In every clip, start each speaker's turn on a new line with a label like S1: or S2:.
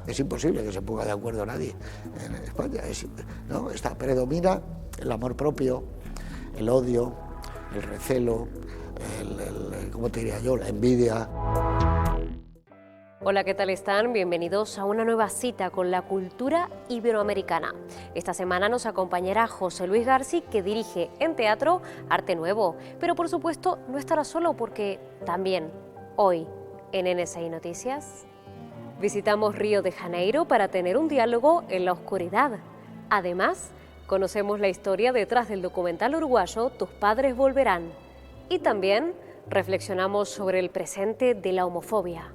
S1: Es imposible que se ponga de acuerdo nadie en España. ¿No? Predomina el amor propio, el odio, el recelo, ¿cómo te diría yo?, la envidia.
S2: Hola, ¿qué tal están? Bienvenidos a una nueva cita con la cultura iberoamericana. Esta semana nos acompañará José Luis García, que dirige en teatro Arte Nuevo. Pero por supuesto no estará solo, porque también hoy en NSI Noticias visitamos Río de Janeiro para tener un diálogo en la oscuridad. Además, conocemos la historia detrás del documental uruguayo Tus padres volverán. Y también reflexionamos sobre el presente de la homofobia.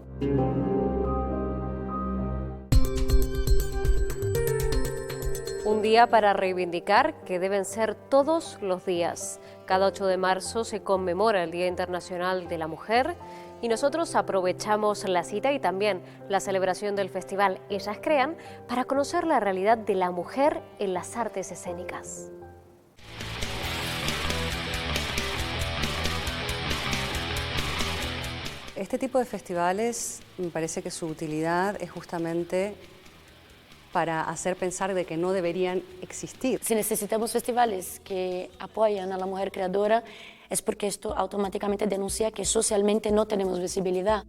S2: Un día para reivindicar que deben ser todos los días. Cada 8 de marzo se conmemora el Día Internacional de la Mujer y nosotros aprovechamos la cita y también la celebración del festival Ellas Crean para conocer la realidad de la mujer en las artes escénicas.
S3: Este tipo de festivales, me parece que su utilidad es justamente para hacer pensar de que no deberían existir.
S4: Si necesitamos festivales que apoyan a la mujer creadora, es porque esto automáticamente denuncia que socialmente no tenemos visibilidad.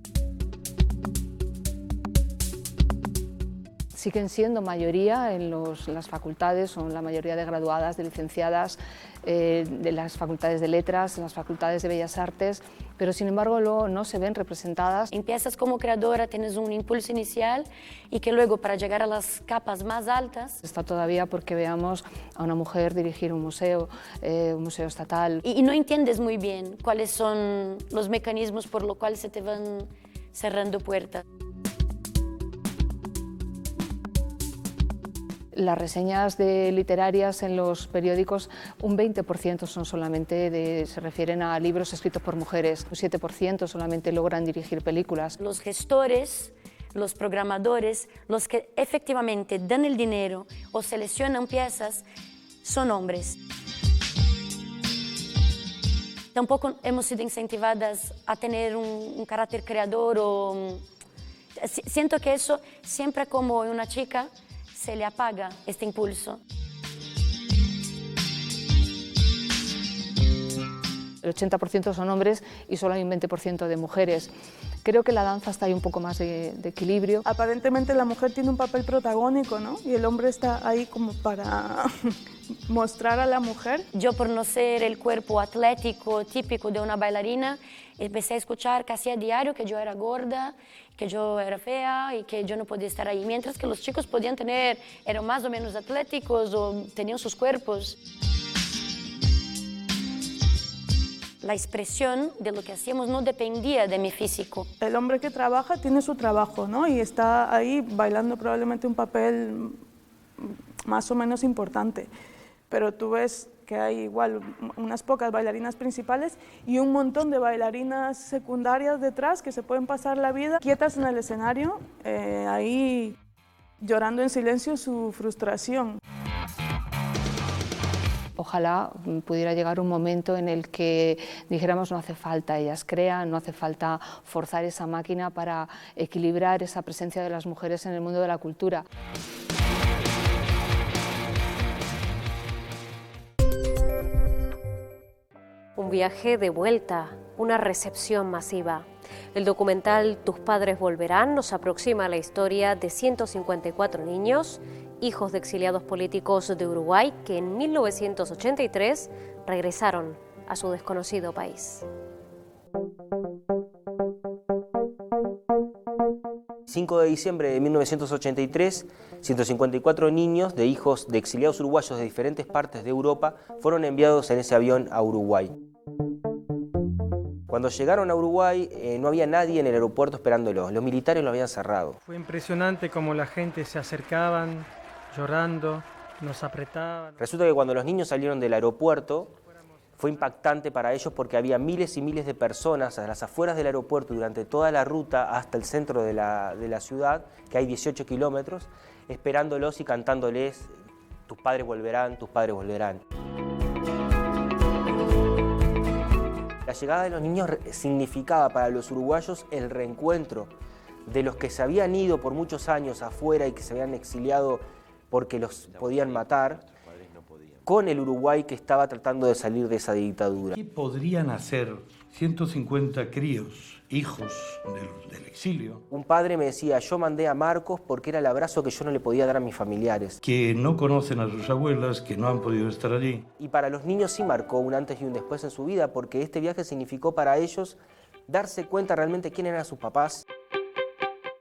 S5: Siguen siendo mayoría en las facultades, son la mayoría de graduadas, de licenciadas, de las facultades de letras, en las facultades de bellas artes, pero sin embargo luego no se ven representadas.
S4: Empiezas como creadora, tienes un impulso inicial y que luego para llegar a las capas más altas...
S5: Está todavía porque veamos a una mujer dirigir un museo estatal.
S4: Y no entiendes muy bien cuáles son los mecanismos por los cuales se te van cerrando puertas.
S5: Las reseñas literarias en los periódicos, un 20% son solamente se refieren a libros escritos por mujeres, un 7% solamente logran dirigir películas.
S4: Los gestores, los programadores, los que efectivamente dan el dinero o seleccionan piezas, son hombres. Tampoco hemos sido incentivadas a tener un carácter creador. Siento que eso siempre, como una chica, se le apaga este impulso.
S5: El 80% son hombres y solo hay un 20% de mujeres. Creo que la danza está ahí un poco más de equilibrio.
S6: Aparentemente la mujer tiene un papel protagónico, ¿no? Y el hombre está ahí como para mostrar a la mujer.
S4: Yo, por no ser el cuerpo atlético típico de una bailarina, empecé a escuchar casi a diario que yo era gorda, que yo era fea y que yo no podía estar ahí, mientras que los chicos eran más o menos atléticos o tenían sus cuerpos. La expresión de lo que hacíamos no dependía de mi físico.
S6: El hombre que trabaja tiene su trabajo, ¿no? Y está ahí bailando probablemente un papel más o menos importante. Pero tú ves que hay igual unas pocas bailarinas principales y un montón de bailarinas secundarias detrás que se pueden pasar la vida quietas en el escenario, ahí llorando en silencio su frustración.
S5: Ojalá pudiera llegar un momento en el que dijéramos no hace falta Ellas Crean, no hace falta forzar esa máquina para equilibrar esa presencia de las mujeres en el mundo de la cultura.
S2: Un viaje de vuelta, una recepción masiva. El documental Tus padres volverán nos aproxima a la historia de 154 niños hijos de exiliados políticos de Uruguay que en 1983 regresaron a su desconocido país.
S7: 5 de diciembre de 1983, 154 niños de hijos de exiliados uruguayos de diferentes partes de Europa fueron enviados en ese avión a Uruguay. Cuando llegaron a Uruguay no había nadie en el aeropuerto esperándolos, los militares lo habían cerrado.
S8: Fue impresionante cómo la gente se acercaban llorando, nos apretaban.
S7: Resulta que cuando los niños salieron del aeropuerto fue impactante para ellos porque había miles y miles de personas a las afueras del aeropuerto durante toda la ruta hasta el centro de la ciudad, que hay 18 kilómetros, esperándolos y cantándoles: tus padres volverán, tus padres volverán. La llegada de los niños significaba para los uruguayos el reencuentro de los que se habían ido por muchos años afuera y que se habían exiliado porque los podían matar, con el Uruguay que estaba tratando de salir de esa dictadura.
S9: ¿Qué podrían hacer 150 críos, hijos del exilio?
S7: Un padre me decía: yo mandé a Marcos porque era el abrazo que yo no le podía dar a mis familiares.
S9: Que no conocen a sus abuelas, que no han podido estar allí.
S7: Y para los niños sí marcó un antes y un después en su vida, porque este viaje significó para ellos darse cuenta realmente quién eran sus papás,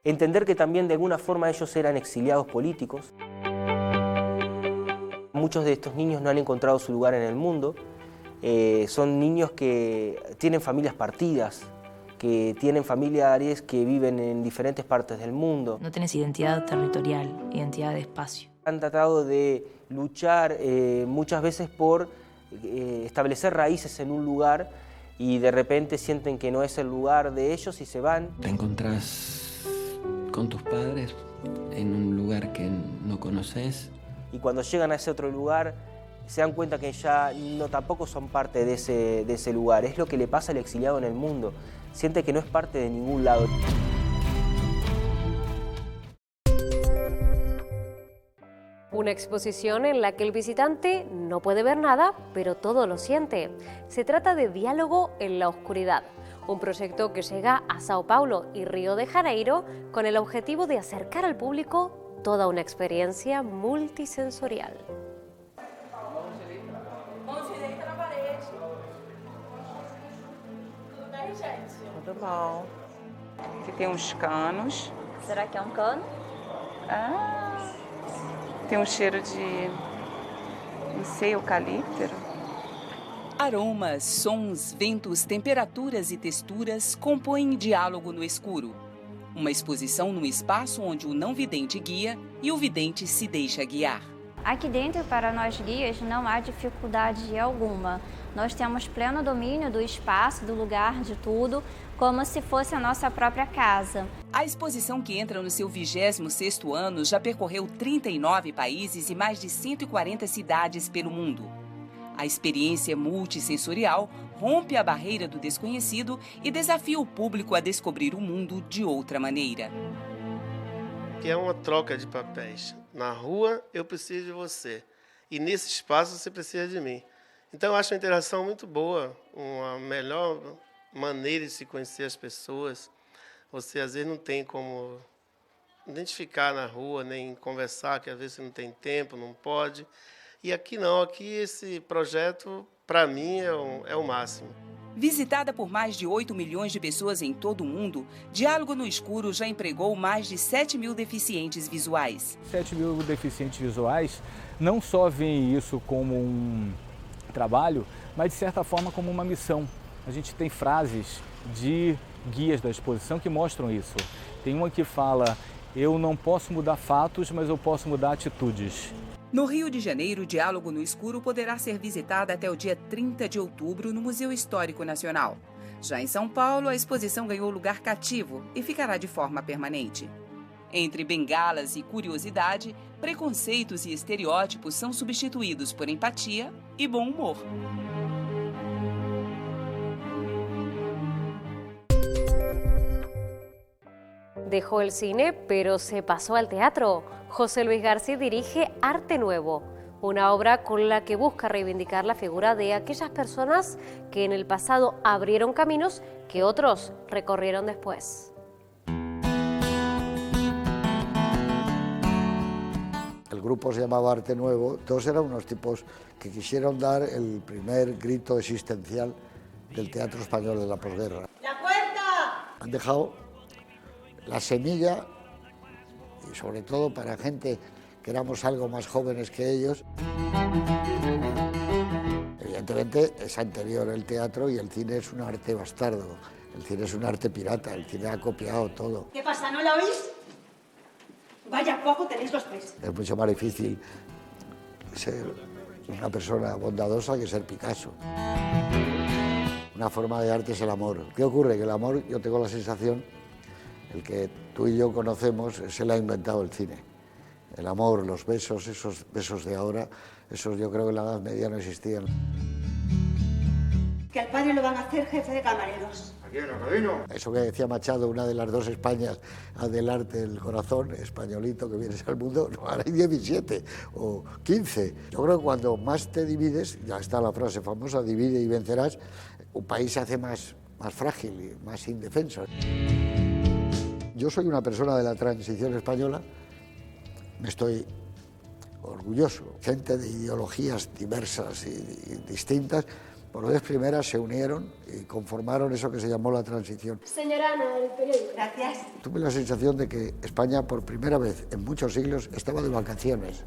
S7: entender que también de alguna forma ellos eran exiliados políticos. Muchos de estos niños no han encontrado su lugar en el mundo. Son niños que tienen familias partidas, que tienen familiares que viven en diferentes partes del mundo.
S10: No tenés identidad territorial, identidad de espacio.
S7: Han tratado de luchar muchas veces por establecer raíces en un lugar y de repente sienten que no es el lugar de ellos y se van.
S11: Te encontrás con tus padres en un lugar que no conoces.
S7: Y cuando llegan a ese otro lugar se dan cuenta que ya no tampoco son parte de ese lugar. Es lo que le pasa al exiliado en el mundo. Siente que no es parte de ningún lado.
S2: Una exposición en la que el visitante no puede ver nada, pero todo lo siente. Se trata de Diálogo en la Oscuridad, un proyecto que llega a Sao Paulo y Río de Janeiro con el objetivo de acercar al público toda una experiencia multisensorial.
S12: Tudo bom. Aqui tem uns canos.
S13: Será que é cano?
S12: Ah, tem cheiro de, não sei, eucalipto.
S14: Aromas, sons, ventos, temperaturas e texturas compõem Diálogo no Escuro. Uma exposição num espaço onde o não vidente guia e o vidente se deixa guiar.
S13: Aqui dentro, para nós guias, não há dificuldade alguma. Nós temos pleno domínio do espaço, do lugar, de tudo, como se fosse a nossa própria casa.
S14: A exposição, que entra no seu 26º ano, já percorreu 39 países e mais de 140 cidades pelo mundo. A experiência multissensorial rompe a barreira do desconhecido e desafia o público a descobrir o mundo de outra maneira.
S15: Que é uma troca de papéis. Na rua, eu preciso de você. E nesse espaço, você precisa de mim. Então, eu acho uma interação muito boa, uma melhor maneira de se conhecer as pessoas. Você, às vezes, não tem como identificar na rua, nem conversar, que às vezes você não tem tempo, não pode. E aqui não, aqui esse projeto, para mim, é o máximo.
S14: Visitada por mais de 8 milhões de pessoas em todo o mundo, Diálogo no Escuro já empregou mais de 7 mil deficientes visuais.
S16: 7 mil deficientes visuais não só veem isso como um trabalho, mas de certa forma como uma missão. A gente tem frases de guias da exposição que mostram isso. Tem uma que fala: eu não posso mudar fatos, mas eu posso mudar atitudes.
S14: No Rio de Janeiro, Diálogo no Escuro poderá ser visitada até o dia 30 de outubro no Museu Histórico Nacional. Já em São Paulo, a exposição ganhou lugar cativo e ficará de forma permanente. Entre bengalas e curiosidade, preconceitos e estereótipos são substituídos por empatia e bom humor.
S2: Dejó el cine, pero se pasó al teatro. José Luis García dirige Arte Nuevo, una obra con la que busca reivindicar la figura de aquellas personas que en el pasado abrieron caminos que otros recorrieron después.
S1: El grupo se llamaba Arte Nuevo, todos eran unos tipos que quisieron dar el primer grito existencial del teatro español de la posguerra.
S17: ¡La puerta!
S1: Han dejado la semilla, y sobre todo para gente que éramos algo más jóvenes que ellos. Evidentemente es anterior el teatro y el cine es un arte bastardo, el cine es un arte pirata, el cine ha copiado todo.
S17: ¿Qué pasa, no la oís? Vaya poco tenéis los tres.
S1: Es mucho más difícil ser una persona bondadosa que ser Picasso. Una forma de arte es el amor. ¿Qué ocurre? Que el amor, yo tengo la sensación, el que tú y yo conocemos, se lo ha inventado el cine. El amor, los besos, esos besos de ahora, esos yo creo que en la Edad Media no existían.
S17: Que al padre lo van a hacer jefe de camareros.
S1: Eso que decía Machado, una de las dos Españas del arte del corazón, españolito que vienes al mundo, no, ahora hay 17 o 15. Yo creo que cuando más te divides, ya está la frase famosa, divide y vencerás, un país se hace más frágil y más indefenso. Yo soy una persona de la transición española, me estoy orgulloso. Gente de ideologías diversas y distintas, por vez primeras se unieron y conformaron eso que se llamó la transición.
S17: Señora Ana, del periódico. Gracias.
S1: Tuve la sensación de que España, por primera vez en muchos siglos, estaba de vacaciones.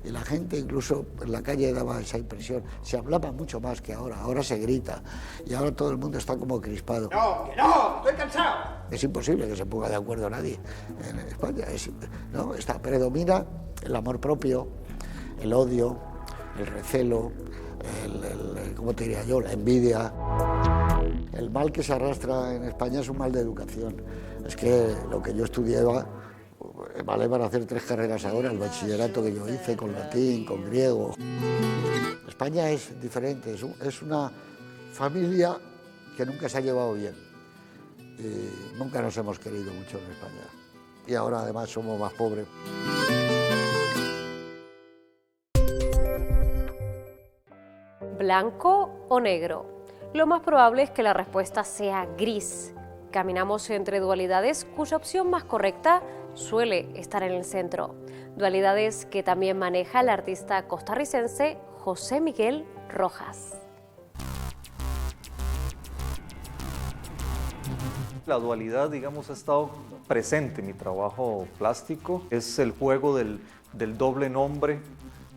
S1: Y la gente incluso en la calle daba esa impresión. Se hablaba mucho más que ahora. Ahora se grita. Y ahora todo el mundo está como crispado.
S17: ¡No, que no! ¡Estoy cansado!
S1: Es imposible que se ponga de acuerdo nadie en España. Predomina el amor propio, el odio, el recelo, ¿cómo te diría yo?, la envidia. El mal que se arrastra en España es un mal de educación. Es que lo que yo estudiaba vale para hacer 3 carreras ahora, el bachillerato que yo hice con latín, con griego. España es diferente, es una familia que nunca se ha llevado bien. Y nunca nos hemos querido mucho en España. Y ahora además somos más pobres.
S2: ¿Blanco o negro? Lo más probable es que la respuesta sea gris. Caminamos entre dualidades cuya opción más correcta suele estar en el centro. Dualidades que también maneja el artista costarricense José Miguel Rojas.
S18: La dualidad, digamos, ha estado presente en mi trabajo plástico. Es el juego del doble nombre,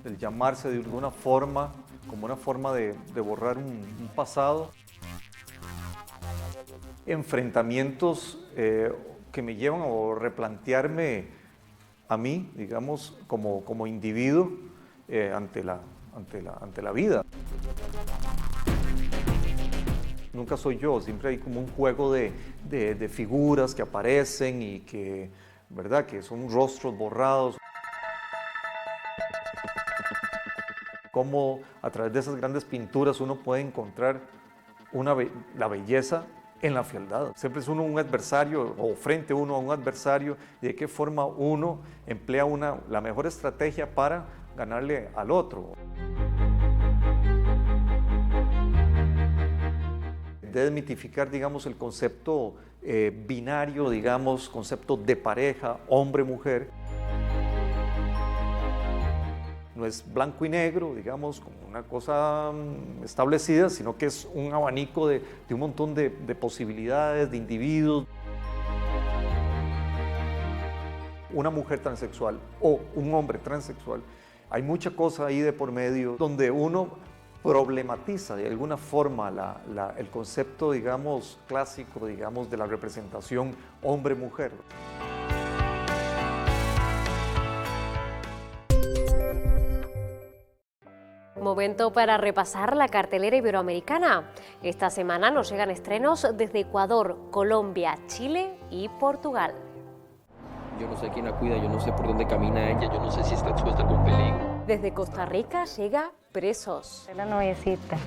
S18: del llamarse de alguna forma, como una forma de borrar un pasado. Enfrentamientos que me llevan a replantearme a mí, digamos, como individuo ante la vida. Nunca soy yo, siempre hay como un juego de figuras que aparecen y que, ¿verdad?, que son rostros borrados. Cómo a través de esas grandes pinturas uno puede encontrar la belleza en la fealdad. Siempre es uno un adversario o frente uno a un adversario y de qué forma uno emplea la mejor estrategia para ganarle al otro. Desmitificar, digamos, el concepto binario, digamos, concepto de pareja, hombre-mujer. No es blanco y negro, digamos, como una cosa establecida, sino que es un abanico de un montón de posibilidades, de individuos. Una mujer transexual o un hombre transexual, hay mucha cosa ahí de por medio donde uno problematiza de alguna forma el concepto, digamos, clásico, digamos, de la representación hombre-mujer.
S2: Momento para repasar la cartelera iberoamericana. Esta semana nos llegan estrenos desde Ecuador, Colombia, Chile y Portugal.
S11: Yo no sé quién la cuida, yo no sé por dónde camina ella, yo no sé si está expuesta a algún peligro.
S2: Desde Costa Rica llega Presos.
S19: La noviecita.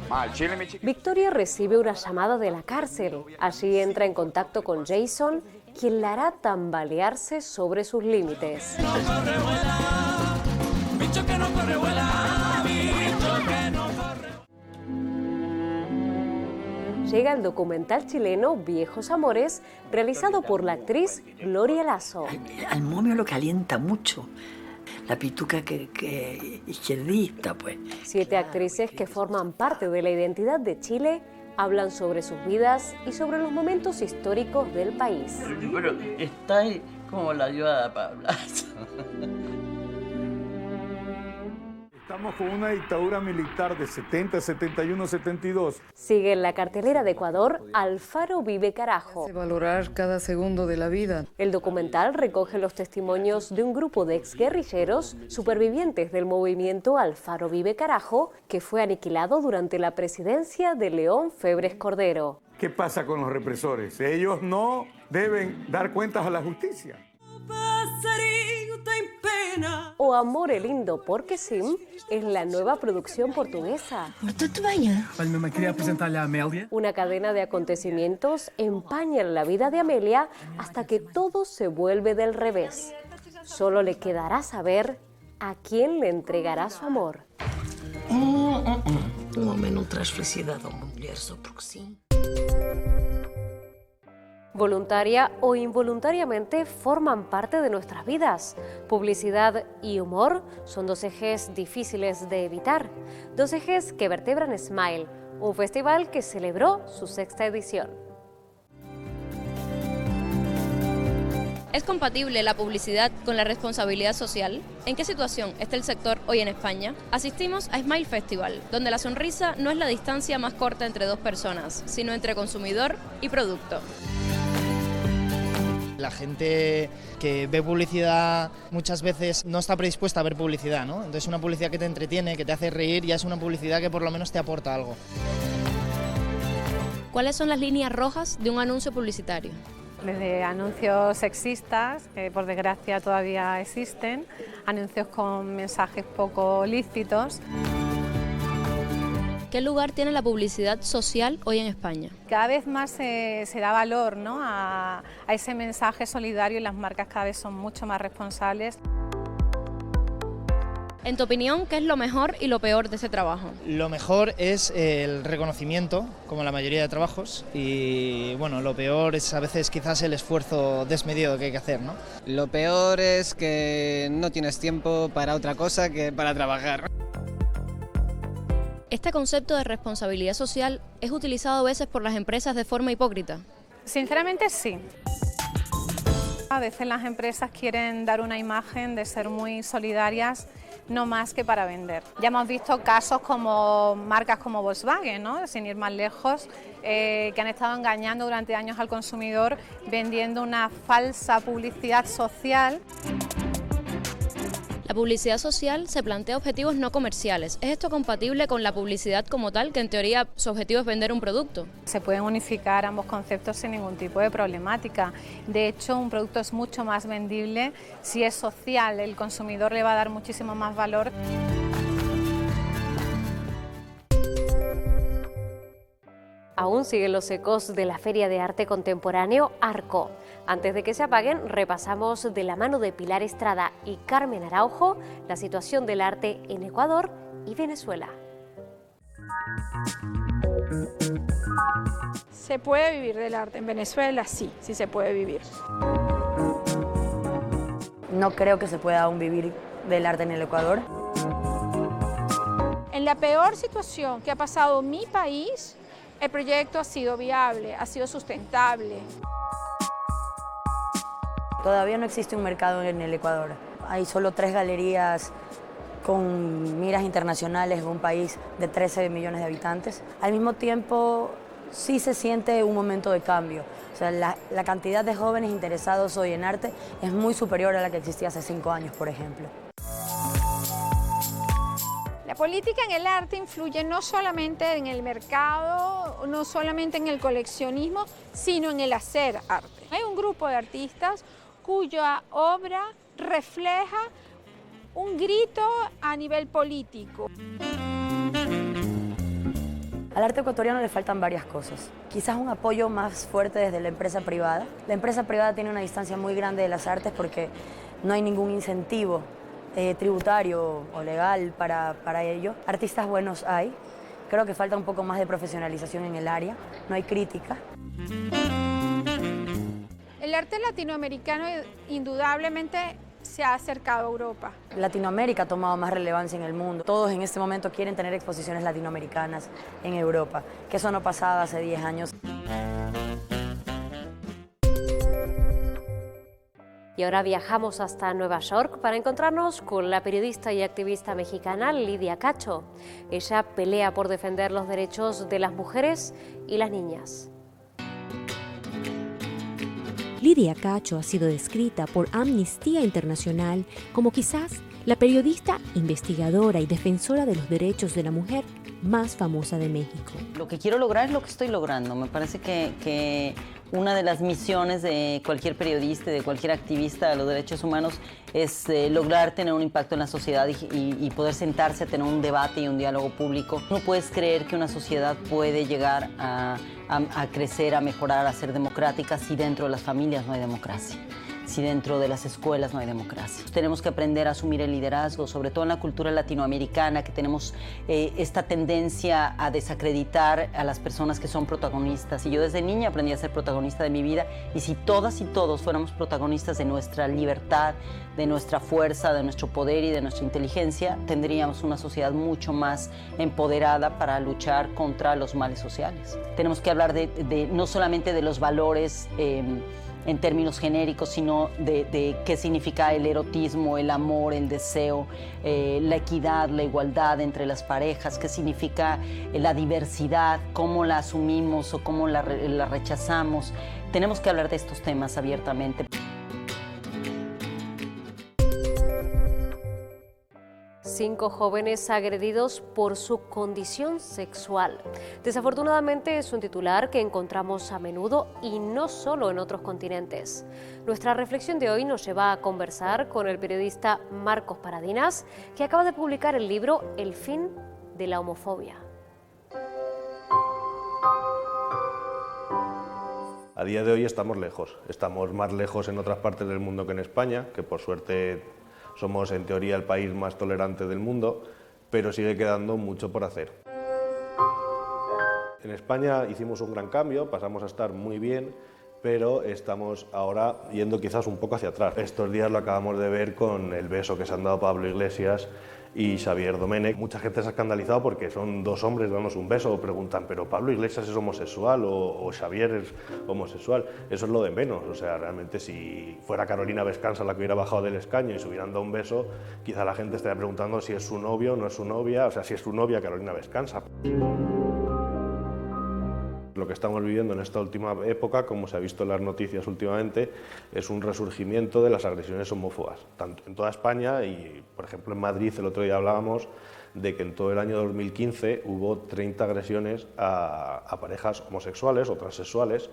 S2: Victoria recibe una llamada de la cárcel. Allí entra en contacto con Jason, quien la hará tambalearse sobre sus límites. Llega el documental chileno Viejos Amores, realizado por la actriz Gloria Lazo.
S20: Al momio lo calienta mucho.
S19: la pituca que es izquierdista, pues.
S2: 7 actrices que forman parte de la identidad de Chile hablan sobre sus vidas y sobre los momentos históricos del país.
S19: Pero está ahí como la ayuda para hablar.
S20: Estamos con una dictadura militar de 70, 71, 72.
S2: Sigue en la cartelera de Ecuador Alfaro vive carajo.
S21: Valorar cada segundo de la vida.
S2: El documental recoge los testimonios de un grupo de exguerrilleros supervivientes del movimiento Alfaro vive carajo, que fue aniquilado durante la presidencia de León Febres Cordero.
S20: ¿Qué pasa con los represores? Ellos no deben dar cuentas a la justicia.
S2: O Amore Lindo porque Sim es la nueva producción portuguesa.
S22: Olha, me queria apresentar-lhe a Amélia.
S2: Una cadena de acontecimientos empañan la vida de Amelia hasta que todo se vuelve del revés. Solo le quedará saber a quién le entregará su amor.
S19: Homem não traz felicidade a uma mulher só porque sim.
S2: Voluntaria o involuntariamente forman parte de nuestras vidas. Publicidad y humor son 2 ejes difíciles de evitar. 2 ejes que vertebran Smile, un festival que celebró su 6ª edición.
S23: ¿Es compatible la publicidad con la responsabilidad social? ¿En qué situación está el sector hoy en España? Asistimos a Smile Festival, donde la sonrisa no es la distancia más corta entre 2 personas, sino entre consumidor y producto.
S24: La gente que ve publicidad muchas veces no está predispuesta a ver publicidad, ¿no? Entonces una publicidad que te entretiene, que te hace reír, ya es una publicidad que por lo menos te aporta algo.
S23: ¿Cuáles son las líneas rojas de un anuncio publicitario?
S25: Desde anuncios sexistas, que por desgracia todavía existen, anuncios con mensajes poco lícitos.
S23: ¿Qué lugar tiene la publicidad social hoy en España?
S25: Cada vez más se da valor, ¿no?, a ese mensaje solidario y las marcas cada vez son mucho más responsables.
S23: En tu opinión, ¿qué es lo mejor y lo peor de ese trabajo?
S24: Lo mejor es el reconocimiento, como la mayoría de trabajos, y bueno, lo peor es a veces quizás el esfuerzo desmedido que hay que hacer, ¿no?
S26: Lo peor es que no tienes tiempo para otra cosa que para trabajar.
S23: ¿Este concepto de responsabilidad social es utilizado a veces por las empresas de forma hipócrita?
S25: Sinceramente sí. A veces las empresas quieren dar una imagen de ser muy solidarias, no más que para vender. Ya hemos visto casos como marcas como Volkswagen, ¿no?, sin ir más lejos, que han estado engañando durante años al consumidor vendiendo una falsa publicidad social.
S23: La publicidad social se plantea objetivos no comerciales. ¿Es esto compatible con la publicidad como tal, que en teoría su objetivo es vender un producto?
S25: Se pueden unificar ambos conceptos sin ningún tipo de problemática. De hecho, un producto es mucho más vendible si es social. El consumidor le va a dar muchísimo más valor.
S2: Aún siguen los ecos de la Feria de Arte Contemporáneo Arco. Antes de que se apaguen, repasamos de la mano de Pilar Estrada y Carmen Araujo la situación del arte en Ecuador y Venezuela.
S27: ¿Se puede vivir del arte en Venezuela? Sí, sí se puede vivir.
S28: No creo que se pueda aún vivir del arte en el Ecuador.
S27: En la peor situación que ha pasado mi país, el proyecto ha sido viable, ha sido sustentable.
S28: Todavía no existe un mercado en el Ecuador. Hay solo 3 galerías con miras internacionales en un país de 13 millones de habitantes. Al mismo tiempo, sí se siente un momento de cambio. O sea, la cantidad de jóvenes interesados hoy en arte es muy superior a la que existía hace 5 años, por ejemplo.
S27: La política en el arte influye no solamente en el mercado, no solamente en el coleccionismo, sino en el hacer arte. Hay un grupo de artistas cuya obra refleja un grito a nivel político.
S28: Al arte ecuatoriano le faltan varias cosas. Quizás un apoyo más fuerte desde la empresa privada. La empresa privada tiene una distancia muy grande de las artes porque no hay ningún incentivo tributario o legal para ello. Artistas buenos hay. Creo que falta un poco más de profesionalización en el área. No hay crítica.
S27: El arte latinoamericano indudablemente se ha acercado a Europa.
S28: Latinoamérica ha tomado más relevancia en el mundo. Todos en este momento quieren tener exposiciones latinoamericanas en Europa, que eso no pasaba hace 10 años.
S2: Y ahora viajamos hasta Nueva York para encontrarnos con la periodista y activista mexicana Lidia Cacho. Ella pelea por defender los derechos de las mujeres y las niñas.
S3: Lidia Cacho ha sido descrita por Amnistía Internacional como quizás la periodista, investigadora y defensora de los derechos de la mujer más famosa de México.
S4: Lo que quiero lograr es lo que estoy logrando. Me parece que una de las misiones de cualquier periodista y de cualquier activista de los derechos humanos es lograr tener un impacto en la sociedad y poder sentarse a tener un debate y un diálogo público. No puedes creer que una sociedad puede llegar a crecer, a mejorar, a ser democrática si dentro de las familias no hay democracia, si dentro de las escuelas no hay democracia. Tenemos que aprender a asumir el liderazgo, sobre todo en la cultura latinoamericana, que tenemos esta tendencia a desacreditar a las personas que son protagonistas. Y yo desde niña aprendí a ser protagonista de mi vida, y si todas y todos fuéramos protagonistas de nuestra libertad, de nuestra fuerza, de nuestro poder y de nuestra inteligencia, tendríamos una sociedad mucho más empoderada para luchar contra los males sociales. Tenemos que hablar no solamente de los valores en términos genéricos, sino de qué significa el erotismo, el amor, el deseo, la equidad, la igualdad entre las parejas, qué significa la diversidad, cómo la asumimos o cómo la rechazamos. Tenemos que hablar de estos temas abiertamente.
S2: 5 jóvenes agredidos por su condición sexual. Desafortunadamente es un titular que encontramos a menudo y no solo en otros continentes. Nuestra reflexión de hoy nos lleva a conversar con el periodista Marcos Paradinas, que acaba de publicar el libro El fin de la homofobia.
S5: A día de hoy estamos más lejos en otras partes del mundo que en España, que por suerte somos en teoría el país más tolerante del mundo, pero sigue quedando mucho por hacer. En España hicimos un gran cambio, pasamos a estar muy bien, pero estamos ahora yendo quizás un poco hacia atrás. Estos días lo acabamos de ver con el beso que se han dado Pablo Iglesias y Xavier Domènech. Mucha gente se ha escandalizado porque son 2 hombres dándose un beso, o preguntan, ¿pero Pablo Iglesias es homosexual o Xavier es homosexual? Eso es lo de menos. O sea, realmente si fuera Carolina Vescanza la que hubiera bajado del escaño y se hubieran dado un beso, quizá la gente estaría preguntando si es su novio o no es su novia, o sea, si es su novia Carolina Vescanza. Lo que estamos viviendo en esta última época, como se ha visto en las noticias últimamente, es un resurgimiento de las agresiones homófobas, tanto en toda España y, por ejemplo, en Madrid el otro día hablábamos de que en todo el año 2015 hubo 30 agresiones a parejas homosexuales o transexuales,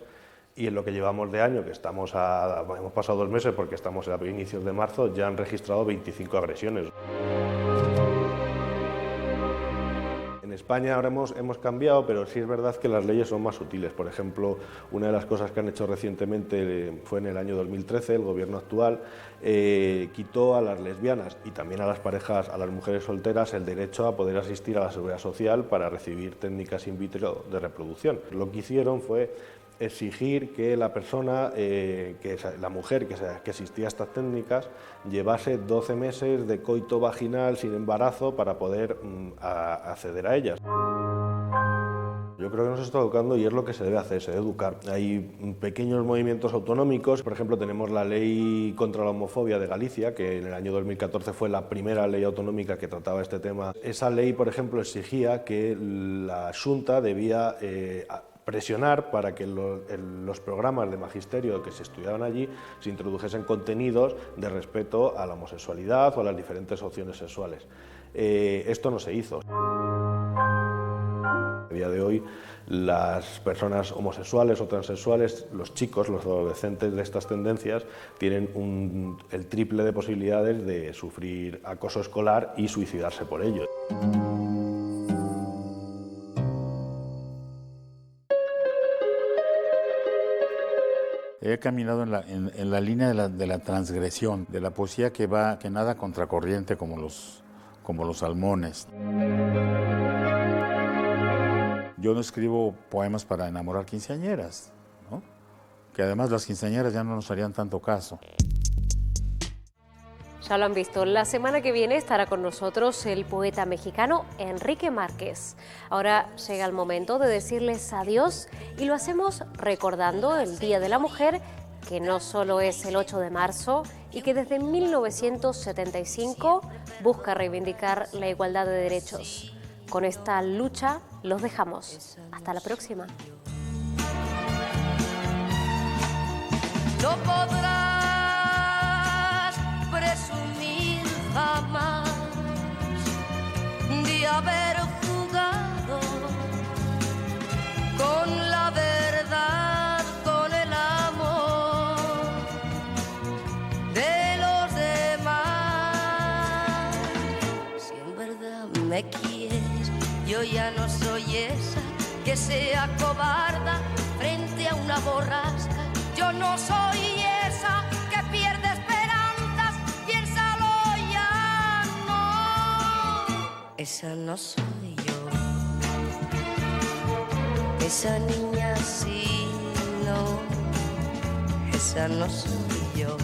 S5: y en lo que llevamos de año, que hemos pasado 2 meses porque estamos a inicios de marzo, ya han registrado 25 agresiones. En España ahora hemos cambiado, pero sí es verdad que las leyes son más sutiles. Por ejemplo, una de las cosas que han hecho recientemente fue en el año 2013, el gobierno actual quitó a las lesbianas y también a las parejas, a las mujeres solteras, el derecho a poder asistir a la seguridad social para recibir técnicas in vitro de reproducción. Lo que hicieron fue exigir que la persona, la mujer que asistía a estas técnicas, llevase 12 meses de coito vaginal sin embarazo para poder acceder a ellas. Yo creo que nos está educando y es lo que se debe hacer, se debe educar. Hay pequeños movimientos autonómicos, por ejemplo tenemos la ley contra la homofobia de Galicia, que en el año 2014 fue la primera ley autonómica que trataba este tema. Esa ley, por ejemplo, exigía que la Xunta debía presionar para que los programas de magisterio que se estudiaban allí se introdujesen contenidos de respeto a la homosexualidad o a las diferentes opciones sexuales. Esto no se hizo. A día de hoy, las personas homosexuales o transexuales, los chicos, los adolescentes de estas tendencias, tienen el triple de posibilidades de sufrir acoso escolar y suicidarse por ello.
S6: He caminado en la línea de la transgresión, de la poesía que nada contracorriente como los salmones. Yo no escribo poemas para enamorar quinceañeras, ¿no? Que además las quinceañeras ya no nos harían tanto caso.
S2: Ya lo han visto, la semana que viene estará con nosotros el poeta mexicano Enrique Márquez. Ahora llega el momento de decirles adiós y lo hacemos recordando el Día de la Mujer, que no solo es el 8 de marzo y que desde 1975 busca reivindicar la igualdad de derechos. Con esta lucha los dejamos. Hasta la próxima.
S7: No podrás presumir jamás de haber jugado con la verdad, con el amor de los demás. Si en verdad me quieres, yo ya no soy esa que sea cobarda frente a una borrasca. Yo no soy esa que pierde esperanzas, piénsalo ya, no. Esa no soy yo, esa niña sí, no, esa no soy yo.